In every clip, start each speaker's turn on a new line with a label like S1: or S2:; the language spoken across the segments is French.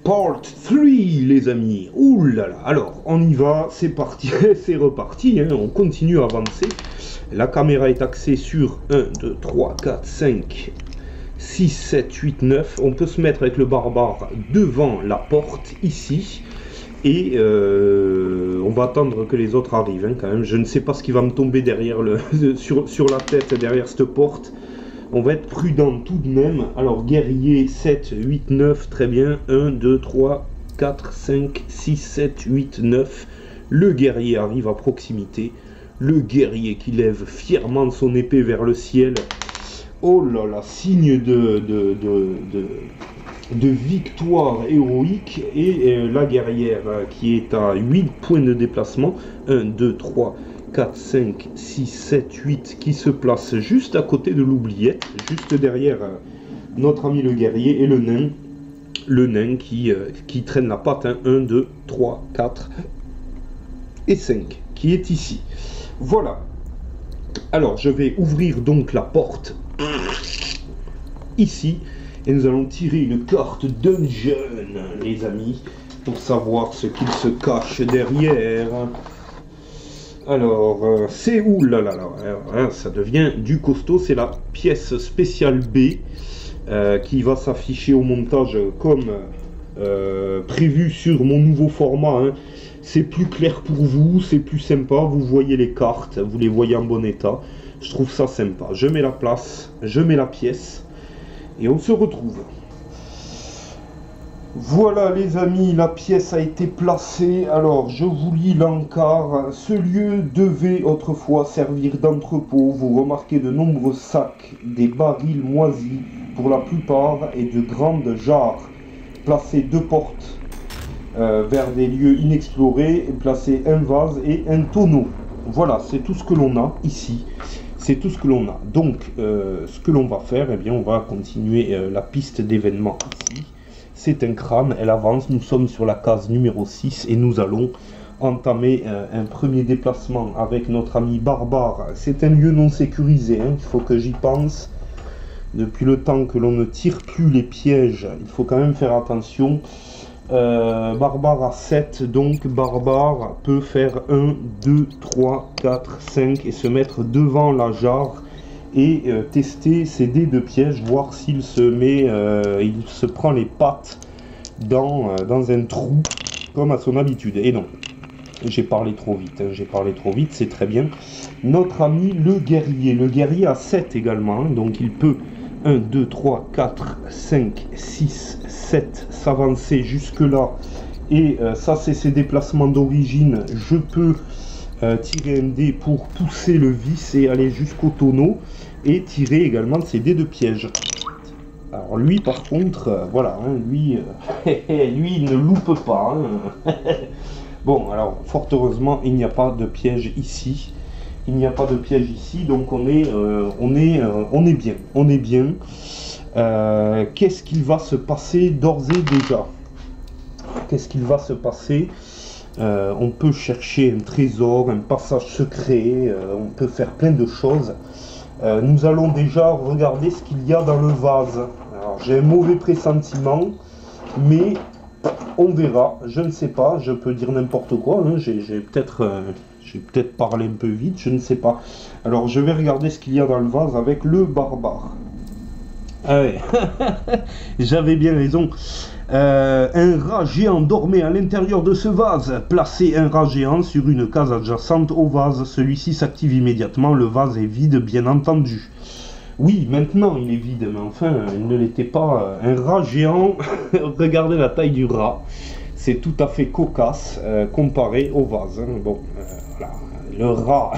S1: Part 3 les amis. Ouh là là. Alors on y va, c'est parti, c'est reparti, hein. On continue à avancer. La caméra est axée sur 1, 2, 3, 4, 5, 6, 7, 8, 9. On peut se mettre avec le barbare devant la porte ici. Et on va attendre que les autres arrivent, hein, quand même. Je ne sais pas ce qui va me tomber derrière sur la tête, derrière cette porte. On va être prudent tout de même. Alors guerrier 7, 8, 9, très bien. 1, 2, 3, 4, 5, 6, 7, 8, 9. Le guerrier arrive à proximité. Le guerrier qui lève fièrement son épée vers le ciel. Oh là là, signe de victoire héroïque. Et la guerrière qui est à 8 points de déplacement. 1, 2, 3, 4, 5, 6, 7, 8 qui se place juste à côté de l'oubliette, juste derrière notre ami le guerrier, et le nain qui traîne la patte, hein. 1, 2, 3, 4 et 5 qui est ici. Voilà. Alors je vais ouvrir donc la porte ici et nous allons tirer une carte dungeon les amis pour savoir ce qu'il se cache derrière. Alors, c'est où là là là, hein, ça devient du costaud, c'est la pièce spéciale B qui va s'afficher au montage comme prévu sur mon nouveau format. Hein. C'est plus clair pour vous, c'est plus sympa, vous voyez les cartes, vous les voyez en bon état. Je trouve ça sympa. Je mets la place, je mets la pièce et on se retrouve. Voilà les amis, la pièce a été placée. Alors je vous lis l'encart. Ce lieu devait autrefois servir d'entrepôt. Vous remarquez de nombreux sacs, des barils moisis pour la plupart et de grandes jarres. Placez 2 portes vers des lieux inexplorés. Placez un vase et un tonneau. Voilà, c'est tout ce que l'on a ici. C'est tout ce que l'on a. Donc ce que l'on va faire, eh bien on va continuer la piste d'événements ici. C'est un crâne, elle avance, nous sommes sur la case numéro 6 et nous allons entamer un premier déplacement avec notre ami barbare. C'est un lieu non sécurisé, hein, il faut que j'y pense. Depuis le temps que l'on ne tire plus les pièges, il faut quand même faire attention. Barbare à 7, donc barbare peut faire 1, 2, 3, 4, 5 et se mettre devant la jarre. Et tester ses dés de piège, voir s'il se met, il se prend les pattes dans un trou comme à son habitude. Et non, j'ai parlé trop vite, hein, c'est très bien. Notre ami le guerrier à 7 également, hein, donc il peut 1, 2, 3, 4, 5, 6, 7 s'avancer jusque là. Et ça c'est ses déplacements d'origine, je peux tirer un dé pour pousser le vis et aller jusqu'au tonneau et tirer également ses dés de piège. Alors lui par contre, voilà, hein, lui il ne loupe pas. Hein. Bon, alors fort heureusement il n'y a pas de piège ici. Il n'y a pas de piège ici, donc on est bien. Qu'est-ce qu'il va se passer d'ores et déjà? Qu'est-ce qu'il va se passer? On peut chercher un trésor, un passage secret, on peut faire plein de choses. Nous allons déjà regarder ce qu'il y a dans le vase. Alors j'ai un mauvais pressentiment, mais on verra, je ne sais pas, je peux dire n'importe quoi, hein. J'ai peut-être parlé un peu vite, je ne sais pas. Alors je vais regarder ce qu'il y a dans le vase avec le barbare. Ah ouais, j'avais bien raison. Un rat géant dormait à l'intérieur de ce vase. Placez un rat géant sur une case adjacente au vase. Celui-ci s'active immédiatement. Le vase est vide, bien entendu. Oui, maintenant il est vide, mais enfin, il ne l'était pas. Un rat géant, regardez la taille du rat. C'est tout à fait cocasse comparé au vase. Hein. Bon, voilà. Le rat,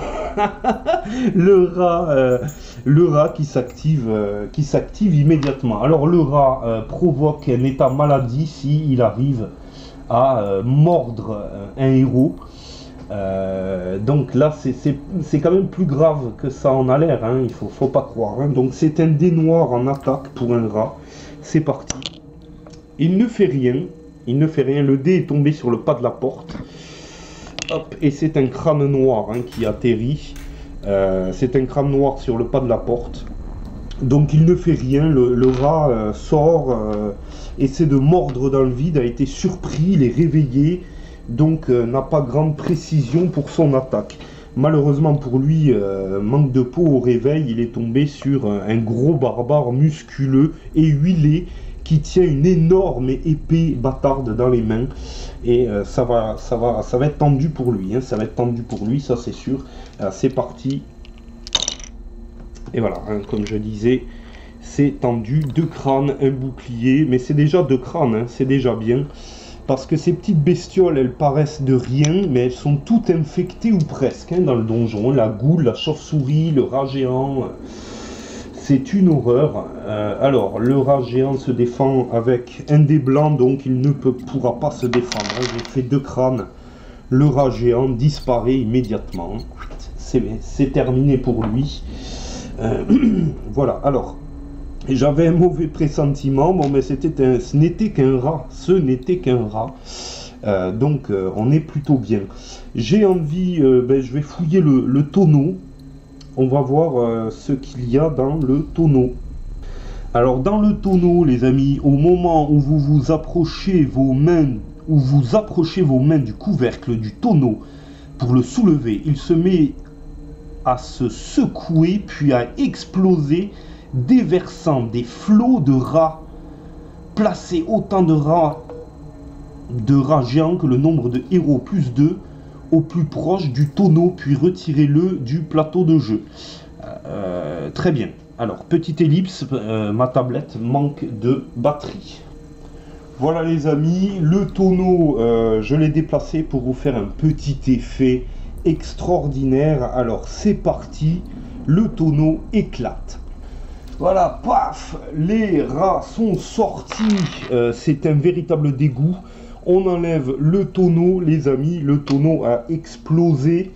S1: le rat qui s'active immédiatement. Alors le rat provoque un état maladie s'il arrive à mordre un héros. Donc là c'est quand même plus grave que ça en a l'air, hein, il faut pas croire. Hein. Donc c'est un dé noir en attaque pour un rat. C'est parti. Il ne fait rien. Le dé est tombé sur le pas de la porte. Hop, et c'est un crâne noir, hein, qui atterrit. C'est un crâne noir sur le pas de la porte. Donc il ne fait rien, le rat sort essaie de mordre dans le vide, a été surpris, il est réveillé, donc n'a pas grande précision pour son attaque. Malheureusement pour lui, manque de peau au réveil, il est tombé sur un gros barbare musculeux et huilé qui tient une énorme épée bâtarde dans les mains. Et ça va être tendu pour lui, hein, ça va être tendu pour lui, ça c'est sûr. C'est parti. Et voilà, hein, comme je disais, c'est tendu, 2 crânes, un bouclier, mais c'est déjà 2 crânes, hein, c'est déjà bien. Parce que ces petites bestioles, elles paraissent de rien, mais elles sont toutes infectées ou presque, hein, dans le donjon. La goule, la chauve-souris, le rat géant, c'est une horreur. Alors, le rat géant se défend avec un dé blanc, donc il ne pourra pas se défendre. J'ai fait 2 crânes. Le rat géant disparaît immédiatement. C'est terminé pour lui. Voilà, alors... J'avais un mauvais pressentiment, bon mais ce n'était qu'un rat, donc on est plutôt bien. J'ai envie, je vais fouiller le tonneau, on va voir ce qu'il y a dans le tonneau. Alors dans le tonneau les amis, au moment où vous approchez vos mains, du couvercle du tonneau pour le soulever, il se met à se secouer puis à exploser, déversant des flots de rats. Placez autant de rats géants que le nombre de héros plus 2 au plus proche du tonneau, puis retirez-le du plateau de jeu. Très bien. Alors, petite ellipse, ma tablette manque de batterie. Voilà les amis, le tonneau, je l'ai déplacé pour vous faire un petit effet extraordinaire. Alors, c'est parti, le tonneau éclate. Voilà, paf, les rats sont sortis, c'est un véritable dégoût. On enlève le tonneau, les amis, le tonneau a explosé.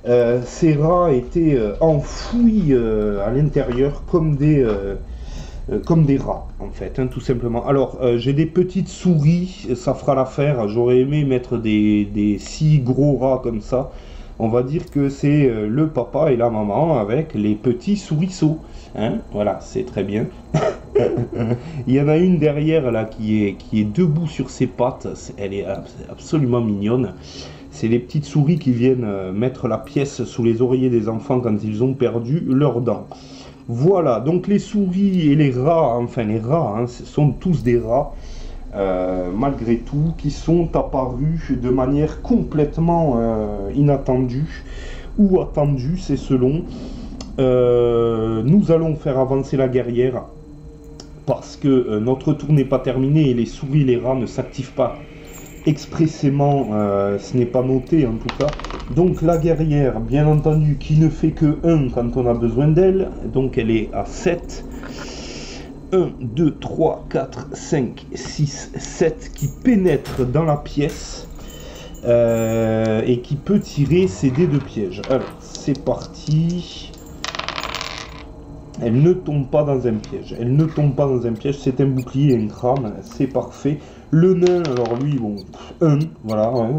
S1: Ces rats étaient enfouis à l'intérieur comme des rats, en fait, hein, tout simplement. Alors, j'ai des petites souris, ça fera l'affaire. J'aurais aimé mettre des 6 gros rats comme ça. On va dire que c'est le papa et la maman avec les petits souriceaux. Hein, voilà, c'est très bien. Il y en a une derrière là qui est debout sur ses pattes. Elle est absolument mignonne. C'est les petites souris qui viennent mettre la pièce sous les oreillers des enfants quand ils ont perdu leurs dents. Voilà, donc les souris et les rats, enfin les rats, hein, ce sont tous des rats. Malgré tout, qui sont apparus de manière complètement inattendue ou attendue, c'est selon. Nous allons faire avancer la guerrière parce que notre tour n'est pas terminé et les souris et les rats ne s'activent pas expressément, ce n'est pas noté en tout cas. Donc la guerrière, bien entendu, qui ne fait que 1 quand on a besoin d'elle, donc elle est à 7. 1, 2, 3, 4, 5, 6, 7 qui pénètre dans la pièce et qui peut tirer ses dés de piège. Alors, c'est parti. Elle ne tombe pas dans un piège. Elle ne tombe pas dans un piège. C'est un bouclier et un crâne. C'est parfait. Le nain, alors lui, bon, 1. Voilà, ouais,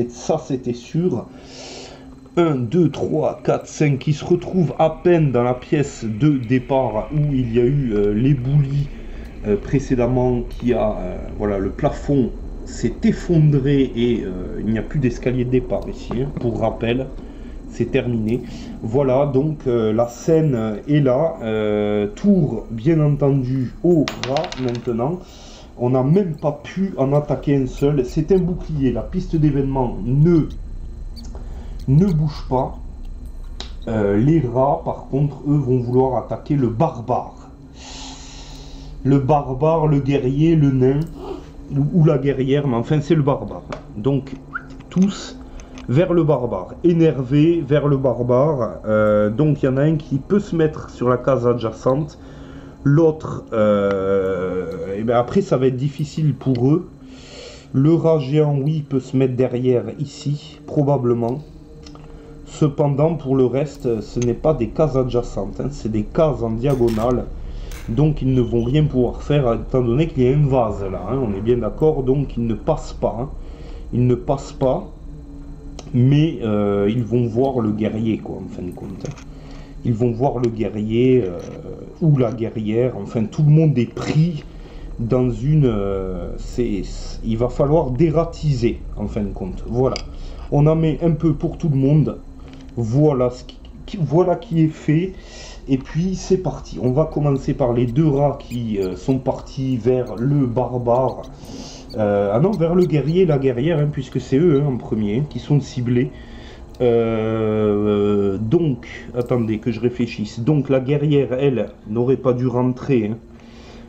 S1: ça c'était sûr. 1, 2, 3, 4, 5 qui se retrouvent à peine dans la pièce de départ où il y a eu l'éboulis précédemment, qui a, voilà, le plafond s'est effondré et il n'y a plus d'escalier de départ ici, hein, pour rappel, c'est terminé. Voilà, donc la scène est là, tour bien entendu au rat maintenant. On n'a même pas pu en attaquer un seul, c'est un bouclier, la piste d'événement ne bouge pas. Les rats, par contre, eux, vont vouloir attaquer le barbare. Le barbare, le guerrier, le nain, ou la guerrière, mais enfin, c'est le barbare. Donc, tous vers le barbare. Énervés vers le barbare. Donc, il y en a un qui peut se mettre sur la case adjacente. L'autre, et ben après, ça va être difficile pour eux. Le rat géant, oui, peut se mettre derrière ici, probablement. Cependant, pour le reste, ce n'est pas des cases adjacentes, hein, c'est des cases en diagonale. Donc, ils ne vont rien pouvoir faire, étant donné qu'il y a un vase là. Hein, on est bien d'accord, donc ils ne passent pas. Hein, ils ne passent pas, mais ils vont voir le guerrier, quoi, en fin de compte. Hein. Ils vont voir le guerrier ou la guerrière. Enfin, tout le monde est pris dans une... il va falloir dératiser, en fin de compte. Voilà. On en met un peu pour tout le monde. Voilà, voilà qui est fait. Et puis, c'est parti. On va commencer par les deux rats qui sont partis vers le barbare. Ah non, vers le guerrier, la guerrière, hein, puisque c'est eux, hein, en premier, qui sont ciblés. Donc, attendez que je réfléchisse. Donc, la guerrière, elle, n'aurait pas dû rentrer, hein.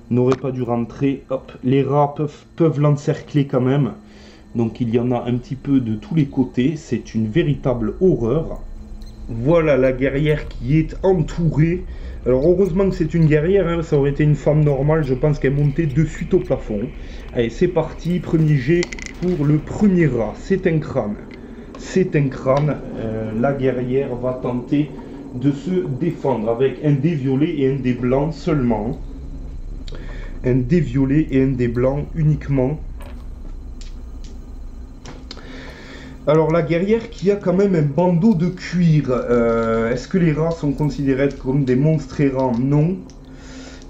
S1: N'aurait pas dû rentrer. Hop, les rats peuvent l'encercler quand même. Donc il y en a un petit peu de tous les côtés. C'est une véritable horreur. Voilà la guerrière qui est entourée. Alors heureusement que c'est une guerrière, hein. Ça aurait été une femme normale, je pense qu'elle montait de suite au plafond. Allez, c'est parti. Premier jet pour le premier rat. C'est un crâne. C'est un crâne. La guerrière va tenter de se défendre avec un dé violet et un dé blanc seulement. Un dé violet et un dé blanc uniquement. Alors la guerrière qui a quand même un bandeau de cuir. Est-ce que les rats sont considérés comme des monstres errants? Non.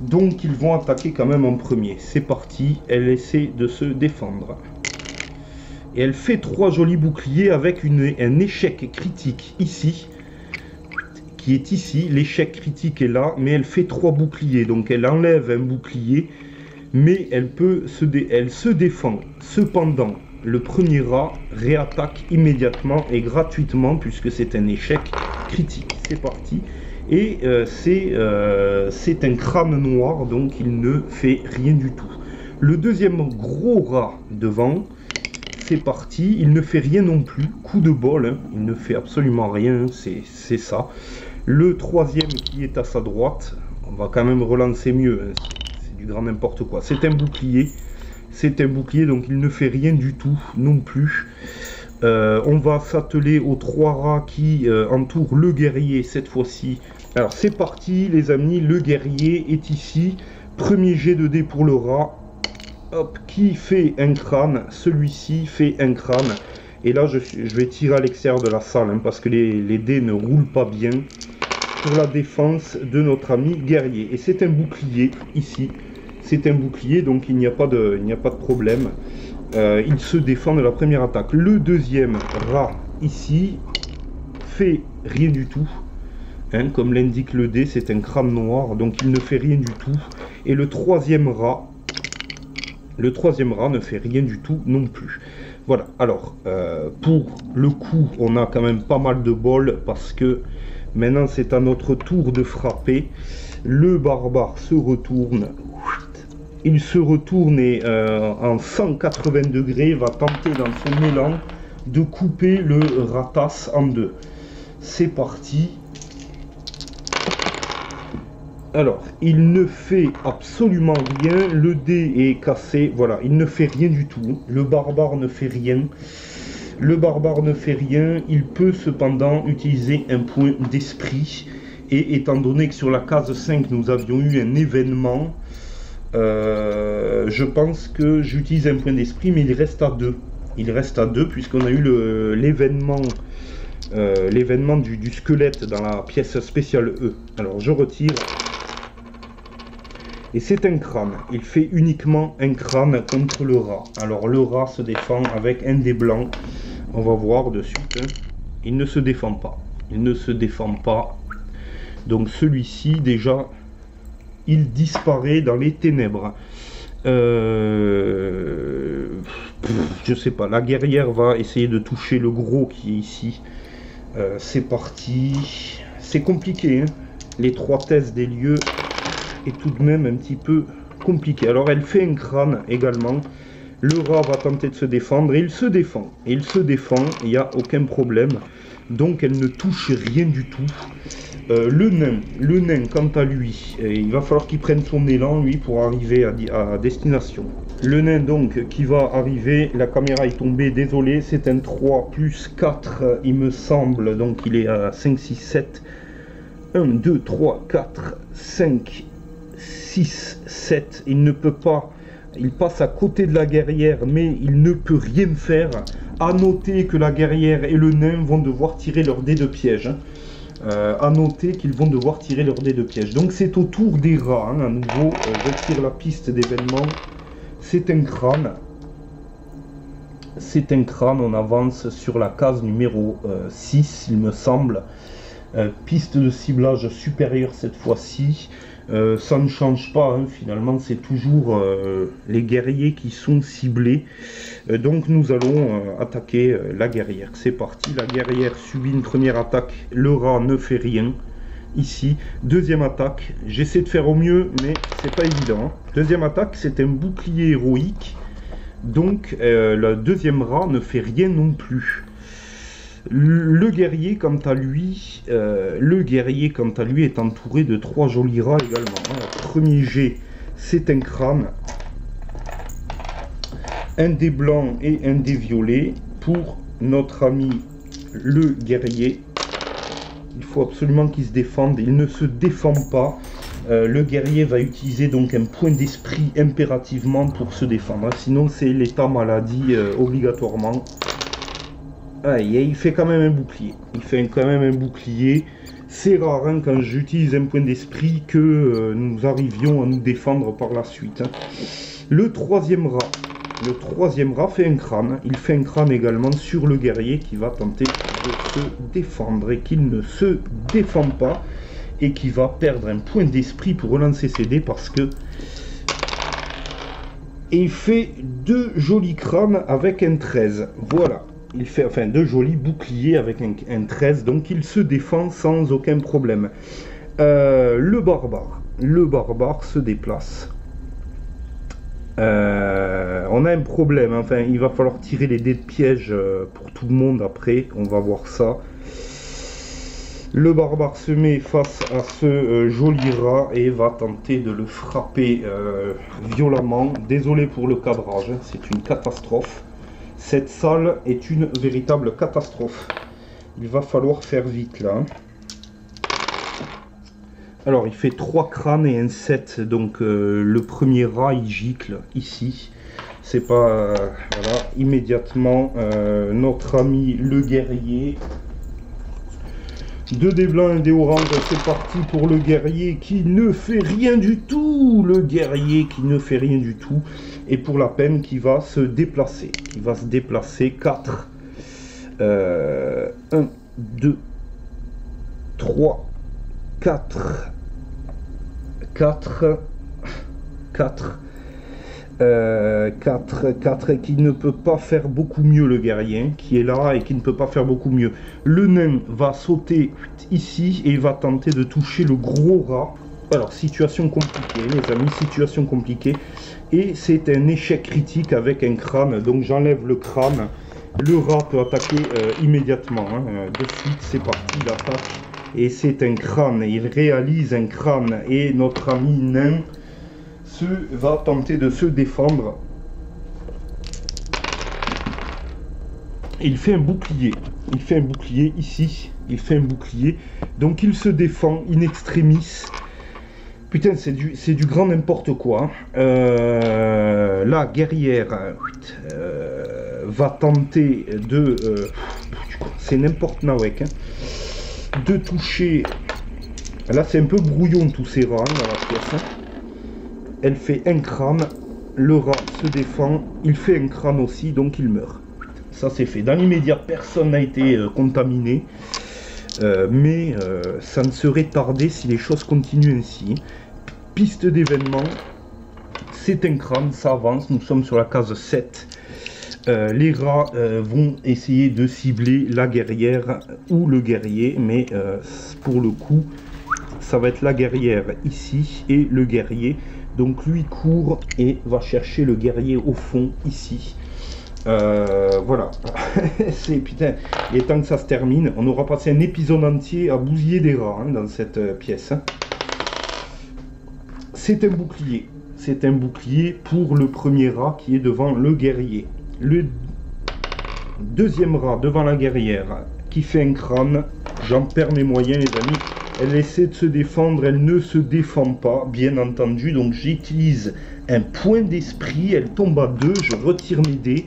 S1: Donc ils vont attaquer quand même en premier. C'est parti. Elle essaie de se défendre. Et elle fait 3 jolis boucliers avec un échec critique ici. Qui est ici, l'échec critique est là, mais elle fait 3 boucliers, donc elle enlève un bouclier, mais elle se défend. Cependant, le premier rat réattaque immédiatement et gratuitement, puisque c'est un échec critique. C'est parti. Et c'est un crâne noir, donc il ne fait rien du tout. Le deuxième gros rat devant, c'est parti, il ne fait rien non plus, coup de bol, hein. Il ne fait absolument rien, c'est ça. Le troisième qui est à sa droite, on va quand même relancer mieux, hein. C'est du grand n'importe quoi. C'est un bouclier, donc il ne fait rien du tout non plus. On va s'atteler aux 3 rats qui entourent le guerrier cette fois-ci. Alors c'est parti les amis, le guerrier est ici. Premier jet de dés pour le rat. Hop, qui fait un crâne? Celui-ci fait un crâne. Et là, je vais tirer à l'extérieur de la salle, hein, parce que les dés ne roulent pas bien pour la défense de notre ami guerrier. Et c'est un bouclier, ici. C'est un bouclier, donc il n'y a pas de problème. Il se défend de la première attaque. Le deuxième rat, ici, fait rien du tout. Hein, comme l'indique le dé, c'est un crâne noir, donc il ne fait rien du tout. Et le troisième rat ne fait rien du tout non plus. Voilà, alors, pour le coup, on a quand même pas mal de bol, parce que maintenant c'est à notre tour de frapper. Le barbare se retourne. Il se retourne et en 180 degrés va tenter dans son élan de couper le ratas en deux. C'est parti. Alors, il ne fait absolument rien, le dé est cassé, voilà, il ne fait rien du tout, le barbare ne fait rien, il peut cependant utiliser un point d'esprit, et étant donné que sur la case 5 nous avions eu un événement, je pense que j'utilise un point d'esprit, mais il reste à 2, puisqu'on a eu l'événement du squelette dans la pièce spéciale E. Alors je retire. Et c'est un crâne. Il fait uniquement un crâne contre le rat. Alors le rat se défend avec un dé blanc. On va voir de suite. Hein. Il ne se défend pas. Donc celui-ci, déjà, il disparaît dans les ténèbres. Je sais pas. La guerrière va essayer de toucher le gros qui est ici. C'est parti. C'est compliqué. Hein. Les 3 thèses des lieux est tout de même un petit peu compliqué. Alors elle fait un crâne également. Le rat va tenter de se défendre et il se défend. Il n'y a aucun problème. Donc elle ne touche rien du tout. Le nain, quant à lui, il va falloir qu'il prenne son élan, lui, pour arriver à destination. Le nain, donc, qui va arriver, la caméra est tombée, désolé, c'est un 3 plus 4, il me semble, donc il est à 5, 6, 7. 1, 2, 3, 4, 5, 6, 7. Il ne peut pas, il passe à côté de la guerrière, mais il ne peut rien faire. À noter que la guerrière et le nain vont devoir tirer leur dé de piège. à noter qu'ils vont devoir tirer leur dé de piège. Donc c'est au tour des rats, hein, à nouveau, je tire la piste d'événement. C'est un crâne. C'est un crâne, on avance sur la case numéro 6, il me semble. Piste de ciblage supérieure cette fois-ci. Ça ne change pas, hein, finalement, c'est toujours les guerriers qui sont ciblés. Donc nous allons attaquer la guerrière. C'est parti, la guerrière subit une première attaque. Le rat ne fait rien. Ici, deuxième attaque. J'essaie de faire au mieux, mais c'est pas évident. Hein. Deuxième attaque, c'est un bouclier héroïque. Donc le deuxième rat ne fait rien non plus. Le guerrier, quant à lui, est entouré de 3 jolis rats également. Le premier jet, c'est un crâne, un dé blanc et un dé violet pour notre ami le guerrier. Il faut absolument qu'il se défende. Il ne se défend pas. Le guerrier va utiliser donc un point d'esprit impérativement pour se défendre. Sinon, c'est l'état maladie obligatoirement. Aïe, il fait quand même un bouclier. Il fait quand même un bouclier. C'est rare hein, quand j'utilise un point d'esprit que nous arrivions à nous défendre par la suite. Hein. Le troisième rat fait un crâne. Il fait un crâne également sur le guerrier qui va tenter de se défendre et qu'il ne se défend pas et qui va perdre un point d'esprit pour relancer ses dés parce que il fait 2 jolis crânes avec un 13. Voilà. Il fait enfin 2 jolis boucliers avec un 13, donc il se défend sans aucun problème. Le barbare se déplace. On a un problème, enfin il va falloir tirer les dés de piège pour tout le monde après, on va voir ça. Le barbare se met face à ce joli rat et va tenter de le frapper violemment. Désolé pour le cadrage, hein, c'est une catastrophe. Cette salle est une véritable catastrophe. Il va falloir faire vite là. Alors il fait 3 crânes et un 7. Donc le premier rat il gicle ici. C'est pas... voilà. Immédiatement notre ami le guerrier. 2 dés blancs, 1 dé orange. C'est parti pour le guerrier qui ne fait rien du tout. Le guerrier qui ne fait rien du tout. Et pour la peine qui va se déplacer. Il va se déplacer 4. 1, 2, 3, 4. 4. 4 et qui ne peut pas faire beaucoup mieux le guerrier. Qui est là et qui ne peut pas faire beaucoup mieux. Le nain va sauter ici et il va tenter de toucher le gros rat. Alors, situation compliquée, les amis, situation compliquée. Et c'est un échec critique avec un crâne. Donc, j'enlève le crâne. Le rat peut attaquer immédiatement. Hein. De suite, c'est parti, il attaque. Et c'est un crâne. Il réalise un crâne. Et notre ami nain va tenter de se défendre. Il fait un bouclier. Il fait un bouclier ici. Il fait un bouclier. Donc, il se défend in extremis. Putain, c'est du grand n'importe quoi. La guerrière va tenter de... c'est n'importe nawek. Hein, de toucher... Là, c'est un peu brouillon tous ces rats hein, dans la pièce. Hein. Elle fait un crâne. Le rat se défend. Il fait un crâne aussi, donc il meurt. Ça, c'est fait. Dans l'immédiat, personne n'a été contaminé. Mais ça ne serait tardé si les choses continuent ainsi. Piste d'événement, c'est un crâne, ça avance, nous sommes sur la case 7. Les rats vont essayer de cibler la guerrière ou le guerrier, mais pour le coup, ça va être la guerrière ici et le guerrier. Donc lui court et va chercher le guerrier au fond ici. Voilà, c'est putain, il est temps que ça se termine. On aura passé un épisode entier à bousiller des rats hein, dans cette pièce. Hein. C'est un bouclier. C'est un bouclier pour le premier rat qui est devant le guerrier. Le deuxième rat devant la guerrière qui fait un crâne. J'en perds mes moyens les amis. Elle essaie de se défendre, elle ne se défend pas, bien entendu. Donc j'utilise un point d'esprit. Elle tombe à 2, je retire mes dés.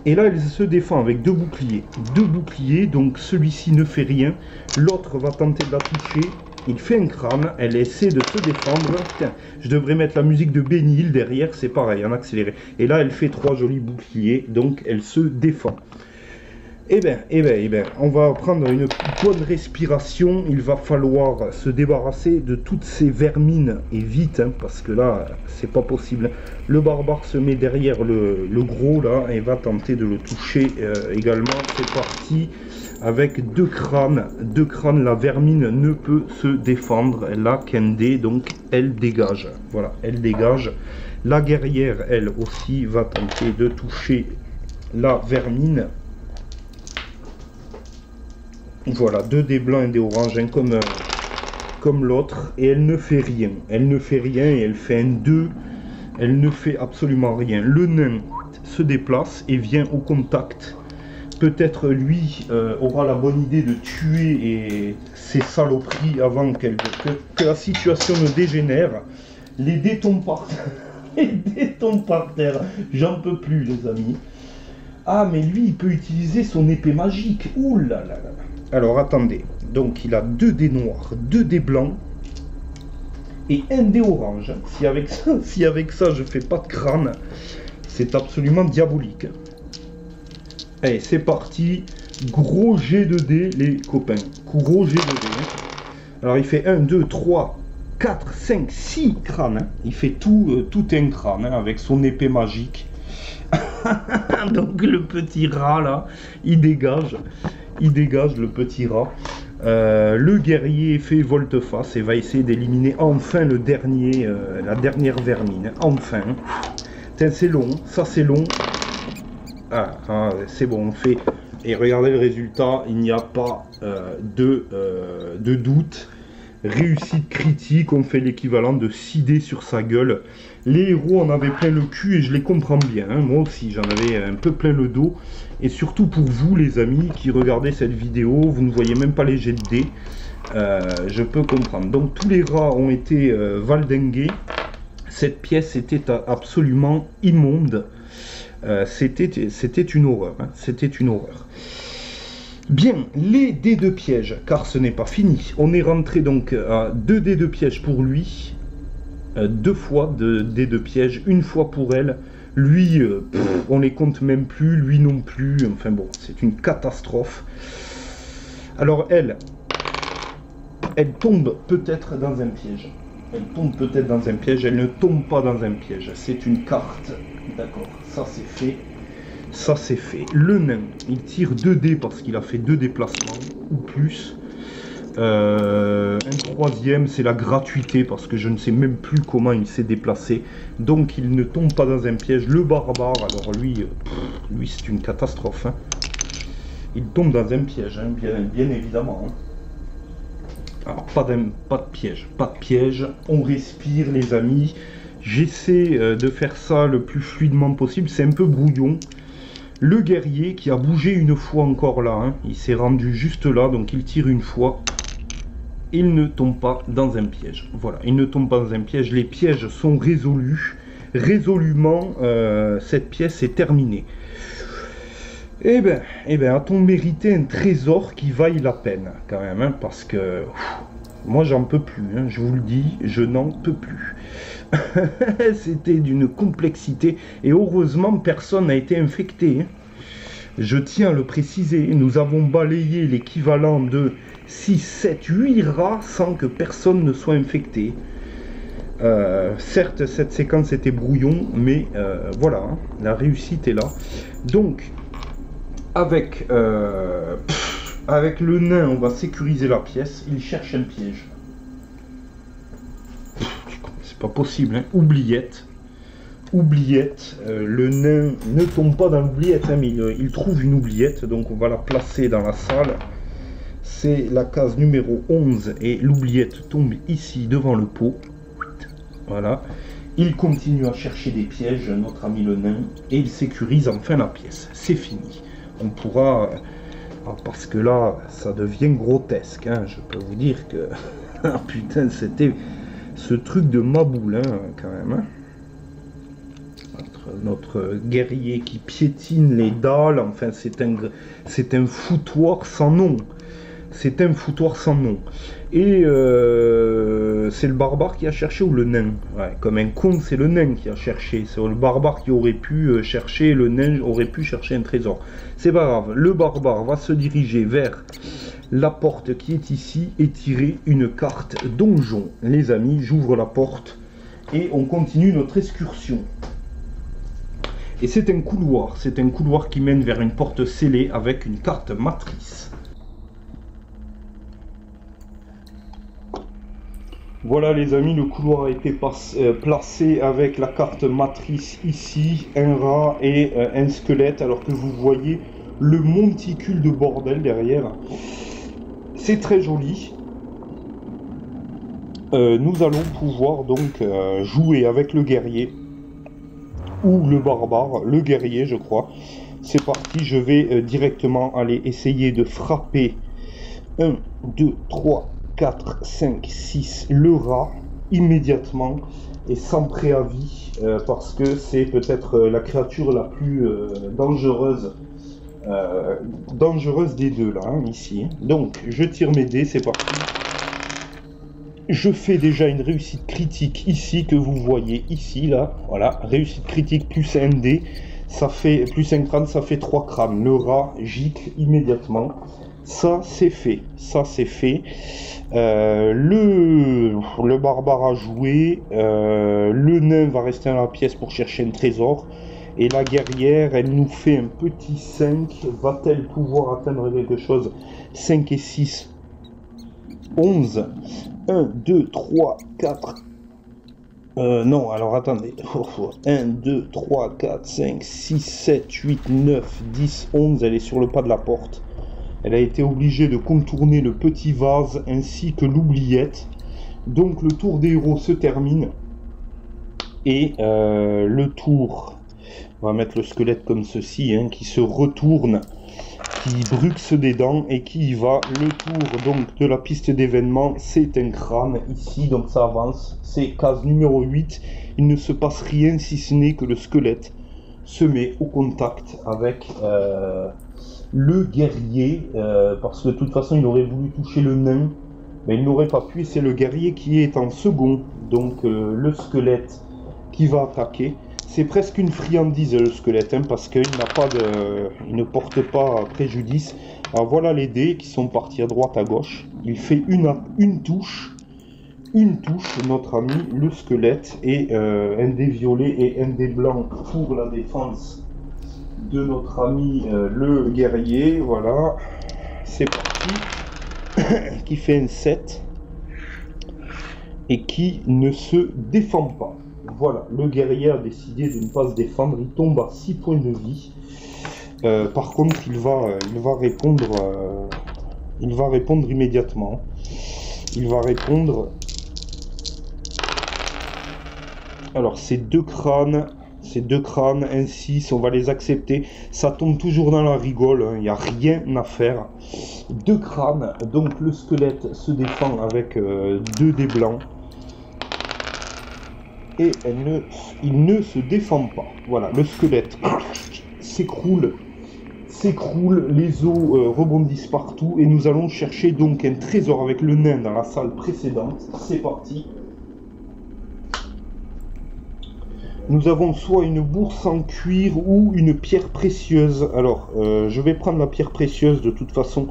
S1: Et là, elle se défend avec deux boucliers. Deux boucliers, donc celui-ci ne fait rien. L'autre va tenter de la toucher. Il fait un crâne, elle essaie de se défendre. Putain, je devrais mettre la musique de Benny Hill derrière, c'est pareil, en accéléré. Et là, elle fait 3 jolis boucliers, donc elle se défend. Eh ben, on va prendre une bonne respiration. Il va falloir se débarrasser de toutes ces vermines, et vite, hein, parce que là, c'est pas possible. Le barbare se met derrière le gros, là, et va tenter de le toucher également. C'est parti. Avec deux crânes, la vermine ne peut se défendre. Elle a Kendé, donc elle dégage. Voilà, elle dégage. La guerrière, elle aussi, va tenter de toucher la vermine. Voilà, 2 dés blancs et 1 dé orange, hein, comme l'autre. Et elle ne fait rien. Elle ne fait rien et elle fait un 2. Elle ne fait absolument rien. Le nain se déplace et vient au contact. Peut-être lui aura la bonne idée de tuer ces saloperies avant que la situation ne dégénère. Les dés tombent par terre. Les dés tombent par terre. J'en peux plus, les amis. Ah, mais lui, il peut utiliser son épée magique. Ouh là là là. Alors, attendez. Donc, il a 2 dés noirs, 2 dés blancs et 1 dé orange. Si avec ça, je fais pas de crâne, c'est absolument diabolique. Allez, c'est parti. Gros jet de dés, les copains. Gros jet de dés. Alors, il fait 1, 2, 3, 4, 5, 6 crânes. Hein. Il fait tout un crâne hein, avec son épée magique. Donc, le petit rat, là, il dégage. Il dégage, le petit rat. Le guerrier fait volte-face et va essayer d'éliminer enfin le dernier, la dernière vermine. Enfin. Tiens, c'est long. Ça, c'est long. Ah, c'est bon, on fait. Et regardez le résultat, il n'y a pas de doute. Réussite critique, on fait l'équivalent de 6 dés sur sa gueule. Les héros en avaient plein le cul et je les comprends bien. Hein. Moi aussi, j'en avais un peu plein le dos. Et surtout pour vous, les amis, qui regardez cette vidéo, vous ne voyez même pas les jets de dés. Je peux comprendre. Donc tous les rats ont été valdingués. Cette pièce était absolument immonde. C'était une horreur. Hein. C'était une horreur. Bien, les dés de piège, car ce n'est pas fini. On est rentré donc à 2 dés de piège pour lui, 2 fois de dés de piège, 1 fois pour elle. Lui, on les compte même plus, lui non plus. Enfin bon, c'est une catastrophe. Alors elle tombe peut-être dans un piège. Elle tombe peut-être dans un piège, elle ne tombe pas dans un piège. C'est une carte. D'accord, ça c'est fait. Ça c'est fait. Le nain, il tire 2 dés parce qu'il a fait 2 déplacements ou plus. Un troisième, c'est la gratuité parce que je ne sais même plus comment il s'est déplacé. Donc il ne tombe pas dans un piège. Le barbare, alors lui c'est une catastrophe. Hein. Il tombe dans un piège, hein, bien évidemment. Hein. Alors pas de piège, pas de piège. On respire les amis. J'essaie de faire ça le plus fluidement possible. C'est un peu brouillon. Le guerrier qui a bougé une fois encore là, hein, il s'est rendu juste là, donc il tire une fois. Il ne tombe pas dans un piège. Voilà, il ne tombe pas dans un piège. Les pièges sont résolus. Résolument, cette pièce est terminée. Eh ben, a-t-on mérité un trésor qui vaille la peine, quand même, hein, parce que moi j'en peux plus, hein, je vous le dis, je n'en peux plus. C'était d'une complexité, et heureusement personne n'a été infecté. Hein. Je tiens à le préciser, nous avons balayé l'équivalent de 6, 7, 8 rats sans que personne ne soit infecté. Certes, cette séquence était brouillon, mais voilà, hein, la réussite est là. Donc, avec le nain, on va sécuriser la pièce. Il cherche un piège. C'est pas possible, hein. Oubliette. Oubliette. Le nain ne tombe pas dans l'oubliette, hein, mais il trouve une oubliette. Donc on va la placer dans la salle. C'est la case numéro 11. Et l'oubliette tombe ici devant le pot. Voilà. Il continue à chercher des pièges, notre ami le nain. Et il sécurise enfin la pièce. C'est fini. On pourra... parce que là, ça devient grotesque. Hein. Je peux vous dire que... ah, putain, c'était ce truc de maboule, hein, quand même. Hein. notre guerrier qui piétine les dalles. Enfin, c'est un foutoir sans nom. C'est un foutoir sans nom. Et c'est le barbare qui a cherché, ou le nain? Ouais, comme un con, c'est le nain qui a cherché. C'est le barbare qui aurait pu chercher, le nain aurait pu chercher un trésor. C'est pas grave, le barbare va se diriger vers la porte qui est ici et tirer une carte donjon. Les amis, j'ouvre la porte et on continue notre excursion. Et c'est un couloir qui mène vers une porte scellée avec une carte matrice. Voilà les amis, le couloir a été placé avec la carte matrice ici, un rat et un squelette, alors que vous voyez le monticule de bordel derrière. C'est très joli. Nous allons pouvoir donc jouer avec le guerrier, ou le barbare, le guerrier je crois. C'est parti, je vais directement aller essayer de frapper 1, 2, 3, 4, 5, 6, le rat, immédiatement et sans préavis, parce que c'est peut-être la créature la plus dangereuse des deux, là, hein, ici. Donc, je tire mes dés, c'est parti. Je fais déjà une réussite critique ici, que vous voyez ici, là, voilà, réussite critique plus un dé, ça fait, plus un crâne, ça fait 3 crânes. Le rat gicle immédiatement. Ça, c'est fait. Ça, c'est fait. Le barbare a joué. Le nain va rester dans la pièce pour chercher un trésor. Et la guerrière, elle nous fait un petit 5. Va-t-elle pouvoir atteindre quelque chose? 5 et 6. 11. 1, 2, 3, 4. Non, alors attendez. 1, 2, 3, 4, 5, 6, 7, 8, 9, 10, 11. Elle est sur le pas de la porte. Elle a été obligée de contourner le petit vase ainsi que l'oubliette. Donc le tour des héros se termine. Et le tour, on va mettre le squelette comme ceci, hein, qui se retourne, qui bruxe des dents et qui y va. Le tour donc de la piste d'événement, c'est un crâne ici, donc ça avance. C'est case numéro 8. Il ne se passe rien si ce n'est que le squelette se met au contact avec... le guerrier, parce que de toute façon il aurait voulu toucher le nain, mais il n'aurait pas pu, c'est le guerrier qui est en second, donc le squelette qui va attaquer. C'est presque une friandise le squelette, hein, parce qu'il n'a pas de, il ne porte pas préjudice. Alors voilà les dés qui sont partis à droite à gauche. Il fait une touche, notre ami le squelette, et un dé violet et un dé blanc pour la défense de notre ami le guerrier. Voilà, c'est parti. Qui fait un 7 et qui ne se défend pas. Voilà, le guerrier a décidé de ne pas se défendre. Il tombe à 6 points de vie. Par contre, il va répondre immédiatement. Il va répondre. Alors, ces deux crânes, un 6, on va les accepter. Ça tombe toujours dans la rigole, il n'y a rien à faire. 2 crânes, donc le squelette se défend avec 2 dés blancs. Et il ne se défend pas. Voilà, le squelette s'écroule, les os rebondissent partout. Et nous allons chercher donc un trésor avec le nain dans la salle précédente. C'est parti. Nous avons soit une bourse en cuir ou une pierre précieuse. Alors, je vais prendre la pierre précieuse. De toute façon,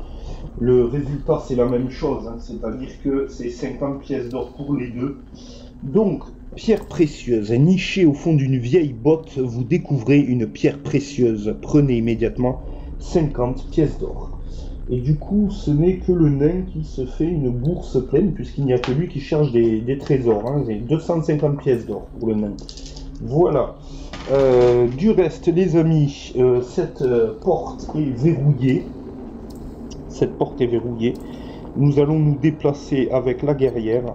S1: le résultat, c'est la même chose. Hein, c'est-à-dire que c'est 50 pièces d'or pour les deux. Donc, pierre précieuse. Nichée au fond d'une vieille botte, vous découvrez une pierre précieuse. Prenez immédiatement 50 pièces d'or. Et du coup, ce n'est que le nain qui se fait une bourse pleine, puisqu'il n'y a que lui qui cherche des trésors. Hein. C'est 250 pièces d'or pour le nain. Voilà. Du reste, les amis, cette porte est verrouillée. Nous allons nous déplacer avec la guerrière.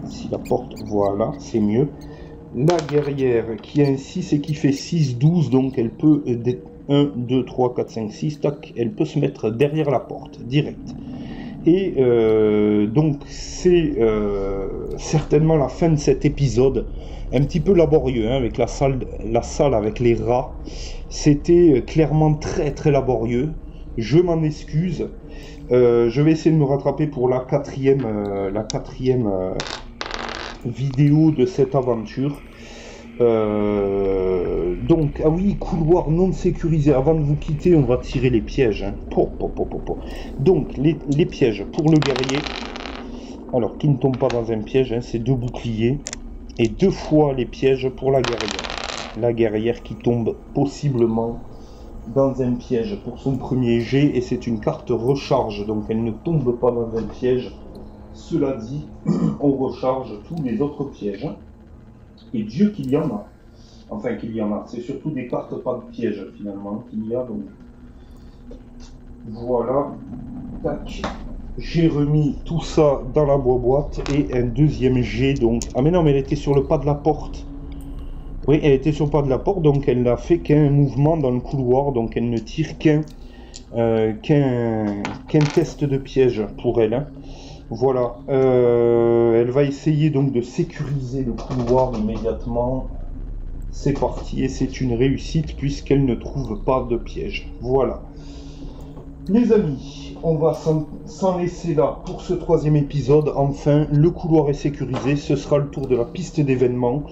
S1: Si la porte, voilà, c'est mieux. La guerrière qui a un 6 et qui fait 6, 12, donc elle peut, 1, 2, 3, 4, 5, 6, tac, elle peut se mettre derrière la porte, direct. Et donc c'est certainement la fin de cet épisode, un petit peu laborieux, hein, avec la salle avec les rats. C'était clairement très très laborieux, je m'en excuse. Je vais essayer de me rattraper pour la quatrième vidéo de cette aventure. Donc, ah oui, couloir non sécurisé. Avant de vous quitter, on va tirer les pièges. Hein. Donc, les pièges pour le guerrier. Alors, qui ne tombe pas dans un piège, hein, c'est 2 boucliers. Et 2 fois les pièges pour la guerrière. La guerrière qui tombe possiblement dans un piège pour son premier jet. Et c'est une carte recharge, donc elle ne tombe pas dans un piège. Cela dit, on recharge tous les autres pièges. Et Dieu qu'il y en a. Enfin qu'il y en a. C'est surtout des cartes pas de piège finalement qu'il y a. Donc voilà. Tac. J'ai remis tout ça dans la boîte et un deuxième jet donc. Ah mais non, mais elle était sur le pas de la porte. Oui, elle était sur le pas de la porte, donc elle n'a fait qu'un mouvement dans le couloir, donc elle ne tire qu'un test de piège pour elle. Hein. Voilà, elle va essayer donc de sécuriser le couloir immédiatement. C'est parti et c'est une réussite puisqu'elle ne trouve pas de piège. Voilà. Les amis, on va s'en laisser là pour ce 3e épisode. Enfin, le couloir est sécurisé. Ce sera le tour de la piste d'événements.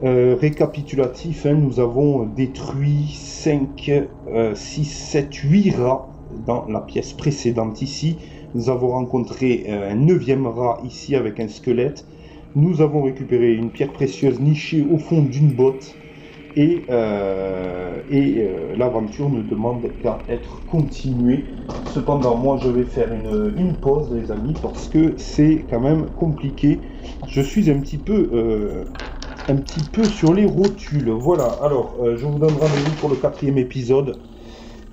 S1: Récapitulatif, hein, nous avons détruit 5, 6, 7, 8 rats dans la pièce précédente ici. Nous avons rencontré un 9e rat ici avec un squelette. Nous avons récupéré une pierre précieuse nichée au fond d'une botte. Et l'aventure ne demande qu'à être continuée. Cependant, moi je vais faire une pause, les amis, parce que c'est quand même compliqué. Je suis un petit peu sur les rotules. Voilà, alors je vous donne rendez-vous pour le 4e épisode.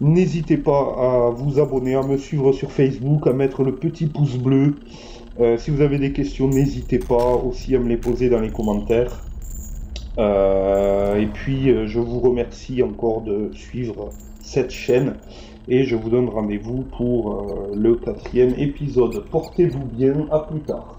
S1: N'hésitez pas à vous abonner, à me suivre sur Facebook, à mettre le petit pouce bleu. Si vous avez des questions, n'hésitez pas aussi à me les poser dans les commentaires. Et puis, je vous remercie encore de suivre cette chaîne. Et je vous donne rendez-vous pour le 4e épisode. Portez-vous bien, à plus tard.